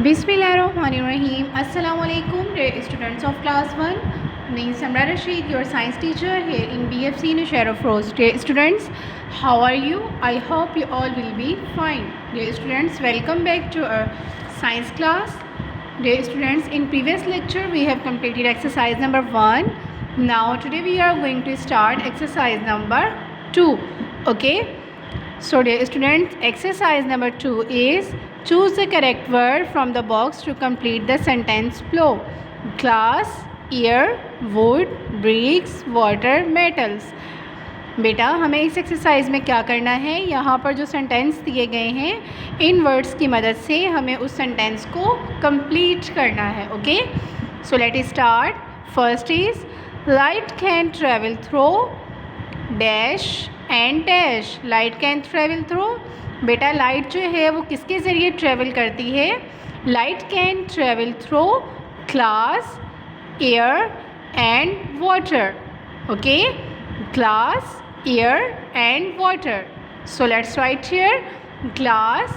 Bismillahirrahmanirrahim. Assalamu alaikum, dear students of class 1. My name is Samra Rashid, your science teacher here in BFC Nushaira Frost. Dear students, how are you? I hope you all will be fine. Dear students, welcome back to our science class. Dear students, in previous lecture we have completed exercise number 1. Now today we are going to start exercise number 2. Okay? So dear students, exercise number 2 is choose the correct word from the box to complete the sentence below. Glass, air, wood, bricks, water, metals. बेटा हमें इस exercise में क्या करना है, यहाँ पर जो सेंटेंस दिए गए हैं इन वर्ड्स की मदद से हमें उस सेंटेंस को कंप्लीट करना है. Okay, so let is start. First is light can travel through dash and dash. Light can travel through. बेटा लाइट जो है वो किसके ज़रिए ट्रेवल करती है? Light can travel through glass, air and water. Okay, glass, air and water. So let's write here glass,